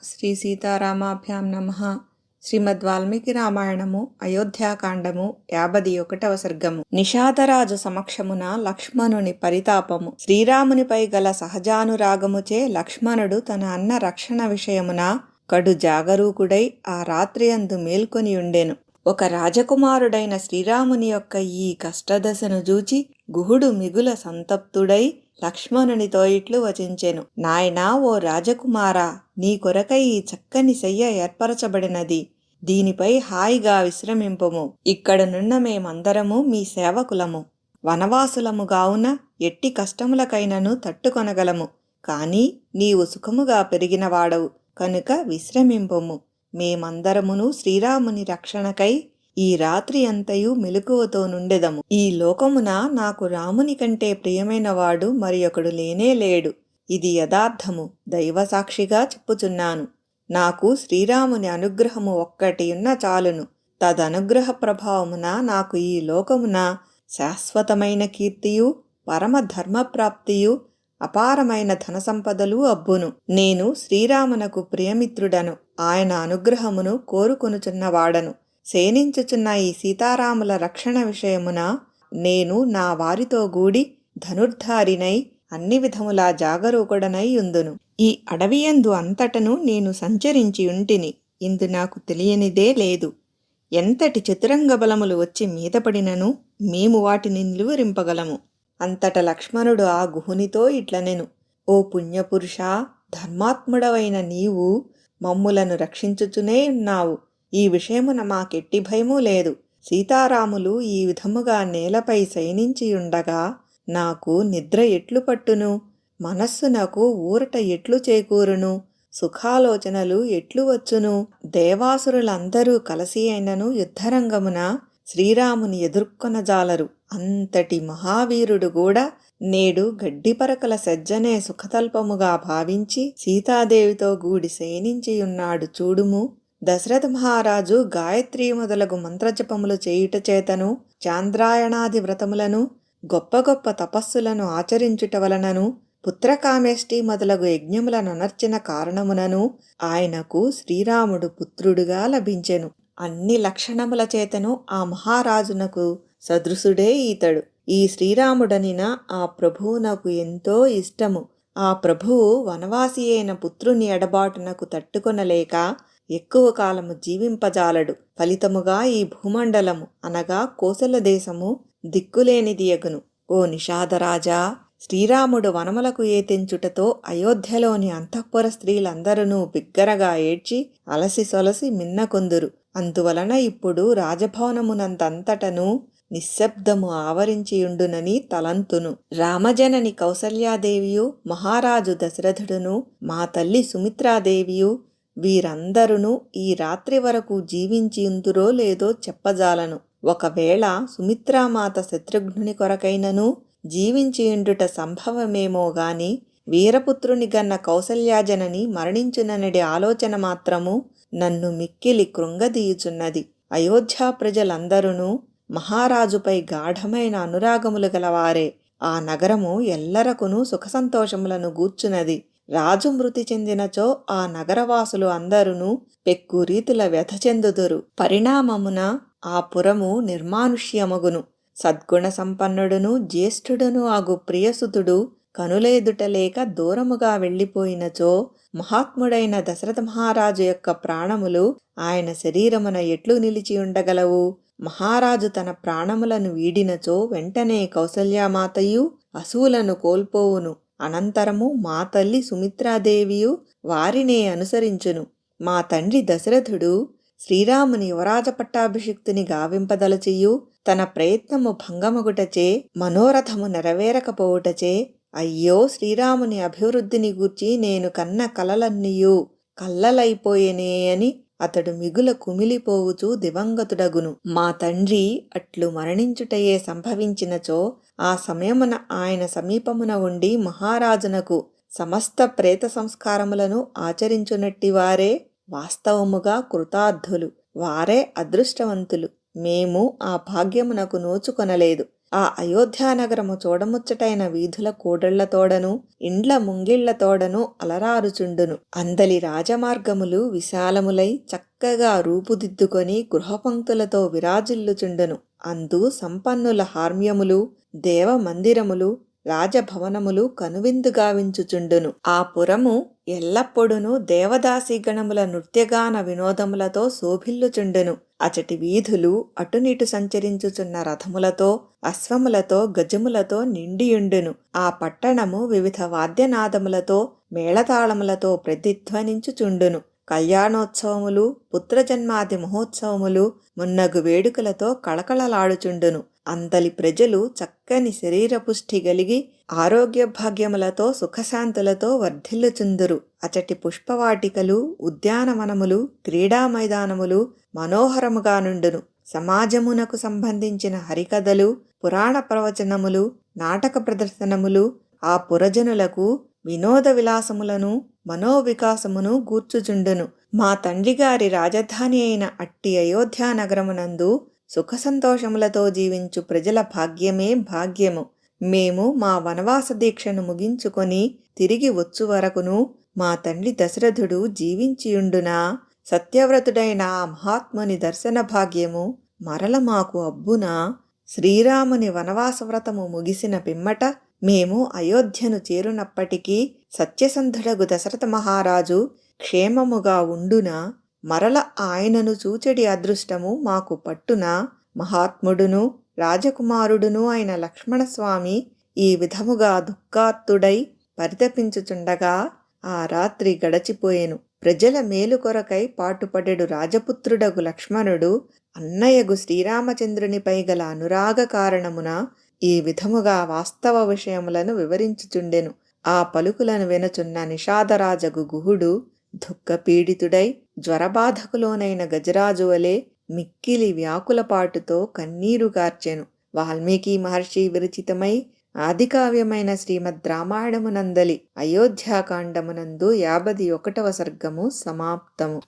శ్రీ సీతారామాభ్యాం నమః. శ్రీమద్ వాల్మీకి రామాయణము అయోధ్యాకాండము 51వ సర్గము. నిషాదరాజు సమక్షమున లక్ష్మణుని పరితాపము. శ్రీరామునిపై గల సహజానురాగముచే లక్ష్మణుడు తన అన్న రక్షణ విషయమున కడు జాగరూకుడై ఆ రాత్రియందు మేల్కొనియుండెను. ఒక రాజకుమారుడైన శ్రీరాముని యొక్క ఈ కష్టదశను చూచి గుహుడు మిగుల సంతప్తుడై లక్ష్మణునితో ఇట్లు వచించెను. నాయనా, ఓ రాజకుమారా, నీ కొరకై ఈ చక్కని శయ్య ఏర్పరచబడినది. దీనిపై హాయిగా విశ్రమింపుము. ఇక్కడనున్న మేమందరము మీ సేవకులము. వనవాసులము గావున ఎట్టి కష్టములకైనను తట్టుకొనగలము. కాని నీవు సుఖముగా పెరిగినవాడవు కనుక విశ్రమింపుము. మేమందరమును శ్రీరాముని రక్షణకై ఈ రాత్రి అంతయు మెలకువతో నుండెదము. ఈ లోకమున నాకు రాముని కంటే ప్రియమైనవాడు మరి ఒకడు లేనే లేడు. ఇది యథార్థము, దైవసాక్షిగా చెప్పుచున్నాను. నాకు శ్రీరాముని అనుగ్రహము ఒక్కటియున్న చాలును. తదనుగ్రహ ప్రభావమున నాకు ఈ లోకమున శాశ్వతమైన కీర్తియు పరమ ధర్మప్రాప్తియు అపారమైన ధన సంపదలు అబ్బును. నేను శ్రీరామునకు ప్రియమిత్రుడను. ఆయన అనుగ్రహమును కోరుకొనుచున్నవాడను. శయనించుచున్న ఈ సీతారాముల రక్షణ విషయమున నేను నా వారితో గూడి ధనుర్ధారినై అన్ని విధములా జాగరూకుడనై యుందును. ఈ అడవియందు అంతటను నేను సంచరించి ఉంటిని. ఇందు నాకు తెలియనిదే లేదు. ఎంతటి చతురంగ బలములు వచ్చి మీదపడినను మేము వాటిని నిలువరింపగలము. అంతట లక్ష్మణుడు ఆ గుహునితో ఇట్లనెను. ఓ పుణ్యపురుషా, ధర్మాత్ముడవైన నీవు మమ్ములను రక్షించుచునే ఉన్నావు. ఈ విషయమున మాకెట్టి భయమూ లేదు. సీతారాములు ఈ విధముగా నేలపై శయనించియుండగా నాకు నిద్ర ఎట్లు పట్టును? మనస్సునకు ఊరట ఎట్లు చేకూరును? సుఖాలోచనలు ఎట్లు వచ్చును? దేవాసురులందరూ కలసి అయినను యుద్ధరంగమున శ్రీరాముని ఎదుర్కొనజాలరు. అంతటి మహావీరుడు కూడా నేడు గడ్డిపరకల సజ్జనే సుఖతల్పముగా భావించి సీతాదేవితో గూడి శయనించియున్నాడు చూడుము. దశరథ మహారాజు గాయత్రీ మొదలగు మంత్రజపములు చేయుట చేతను, చాంద్రాయణాది వ్రతములను, గొప్ప గొప్ప తపస్సులను ఆచరించుట వలనను, పుత్రకామేష్టి మొదలగు యజ్ఞములను అనర్చిన కారణమునను ఆయనకు శ్రీరాముడు పుత్రుడుగా లభించెను. అన్ని లక్షణముల చేతను ఆ మహారాజునకు సదృశుడే ఈతడు. ఈ శ్రీరాముడనిన ఆ ప్రభువునకు ఎంతో ఇష్టము. ఆ ప్రభువు వనవాసి అయిన పుత్రుని ఎడబాటునకు తట్టుకొనలేక ఎక్కువ కాలము జీవింపజాలడు. ఫలితముగా ఈ భూమండలము అనగా కోసల దేశము దిక్కులేనిదియగును. ఓ నిషాదరాజా, శ్రీరాముడు వనములకు ఏతెంచుటతో అయోధ్యలోని అంతఃపుర స్త్రీలందరూ బిగ్గరగా ఏడ్చి అలసి సొలసి మిన్నకొందురు. అందువలన ఇప్పుడు రాజభవనమునంతంతటను నిశ్శబ్దము ఆవరించియుండునని తలంతును. రామజనని కౌసల్యాదేవియు, మహారాజు దశరథుడును, మా తల్లి సుమిత్రాదేవియు వీరందరూ ఈ రాత్రి వరకు జీవించియుందురో లేదో చెప్పజాలను. ఒకవేళ సుమిత్రామాత శత్రుఘ్నుని కొరకైనను జీవించియుండుట సంభవమేమో గాని వీరపుత్రుని గన్న కౌసల్యాజనని మరణించుననడి ఆలోచన మాత్రము నన్ను మిక్కిలి కృంగదీయుచున్నది. అయోధ్యా ప్రజలందరూ మహారాజుపై గాఢమైన అనురాగములు గలవారే. ఆ నగరము ఎల్లరకును సుఖసంతోషములను గూర్చున్నది. రాజు మృతి చెందినచో ఆ నగరవాసులు అందరును పెక్కు రీతుల వ్యథ చెందుదురు. పరిణామమున ఆ పురము నిర్మానుష్యమగును. సద్గుణ సంపన్నుడును జ్యేష్ఠుడును ఆగు ప్రియసుతుడు కనులేదుటలేక దూరముగా వెళ్ళిపోయినచో మహాత్ముడైన దశరథ మహారాజు యొక్క ప్రాణములు ఆయన శరీరమున ఎట్లు నిలిచి ఉండగలవు? మహారాజు తన ప్రాణములను వీడినచో వెంటనే కౌసల్యామాతయు అసూలను కోల్పోవును. అనంతరము మా తల్లి సుమిత్రాదేవియు వారినే అనుసరించును. మా తండ్రి దశరథుడు శ్రీరాముని యువరాజ పట్టాభిషిక్తుని గావింపదలచియు తన ప్రయత్నము భంగమగుటచే మనోరథము నెరవేరకపోవుటచే అయ్యో శ్రీరాముని అభివృద్ధిని గూర్చి నేను కన్న కలలన్నీయు కల్లలైపోయేనే అని అతడు మిగుల కుమిలిపోవుచూ దివంగతుడగును. మా తండ్రి అట్లు మరణించుటయే సంభవించినచో ఆ సమయమున ఆయన సమీపమున ఉండి మహారాజునకు సమస్త ప్రేత సంస్కారములను ఆచరించునట్టివారే వాస్తవముగా కృతార్థులు. వారే అదృష్టవంతులు. మేము ఆ భాగ్యమునకు నోచుకొనలేదు. ఆ అయోధ్యానగరము చూడముచ్చటైన వీధుల కూడళ్లతోడను ఇండ్ల ముంగిళ్లతోడను అలరారుచుండును. అందలి రాజమార్గములు విశాలములై చక్కగా రూపుదిద్దుకొని గృహపంక్తులతో విరాజిల్లుచుండును. అందు సంపన్నుల హార్మ్యములు, దేవమందిరములు, రాజభవనములు కనువిందుగావించుచుండును. ఆ పురము ఎల్లప్పుడును దేవదాసీగణముల నృత్యగాన వినోదములతో శోభిల్లుచుండును. అచటి వీధులు అటునిటు సంచరించుచున్న రథములతో, అశ్వములతో, గజములతో నిండియుండును. ఆ పట్టణము వివిధ వాద్యనాదములతో, మేళతాళములతో ప్రతిధ్వనించుచుండును. కళ్యాణోత్సవములు, పుత్రజన్మాది మహోత్సవములు మున్నగు వేడుకలతో కళకళలాడుచుండును. అంతలి ప్రజలు చక్కని శరీరపుష్టి గలిగి ఆరోగ్య భాగ్యములతో సుఖశాంతులతో వర్ధిల్లుచుందురు. అచటి పుష్పవాటికలు, ఉద్యానవనములు, క్రీడా మైదానములు మనోహరముగా నుండును. సమాజమునకు సంబంధించిన హరికథలు, పురాణ ప్రవచనములు, నాటక ప్రదర్శనములు ఆ పురజనులకు వినోద విలాసములను, మనోవికాసమును గూర్చుచుండును. మా తండ్రిగారి రాజధాని అయిన అట్టి అయోధ్యానగరమునందు సుఖసంతోషములతో జీవించు ప్రజల భాగ్యమే భాగ్యము. మేము మా వనవాస దీక్షను ముగించుకొని తిరిగి వచ్చు వరకును మా తండ్రి దశరథుడు జీవించియుండునా సత్యవ్రతుడైన ఆ మహాత్ముని దర్శన భాగ్యము మరల మాకు అబ్బునా. శ్రీరాముని వనవాసవ్రతము ముగిసిన పిమ్మట మేము అయోధ్యను చేరునప్పటికీ సత్యసంధుడగు దశరథ మహారాజు క్షేమముగా ఉండునా. మరల ఆయనను చూచెడి అదృష్టము మాకు పట్టునా. మహాత్ముడును రాజకుమారుడును అయిన లక్ష్మణస్వామి ఈ విధముగా దుఃఖార్తుడై పరితపించుచుండగా ఆ రాత్రి గడచిపోయెను. ప్రజల మేలు కొరకై పాటుపడెడు రాజపుత్రుడగు లక్ష్మణుడు అన్నయ్యగు శ్రీరామచంద్రునిపై గల అనురాగ కారణమున ఈ విధముగా వాస్తవ విషయములను వివరించుచుండెను. ఆ పలుకులను వినుచున్న నిషాదరాజగు గుహుడు దుఃఖపీడితుడై జ్వరబాధకులోనైన గజరాజు వలె మిక్కిలి వ్యాకులపాటుతో కన్నీరు గార్చెను. వాల్మీకి మహర్షి విరచితమై ఆదికావ్యమైన శ్రీమద్ రామాయణమునందలి అయోధ్యాకాండమునందు 51వ సర్గము సమాప్తము.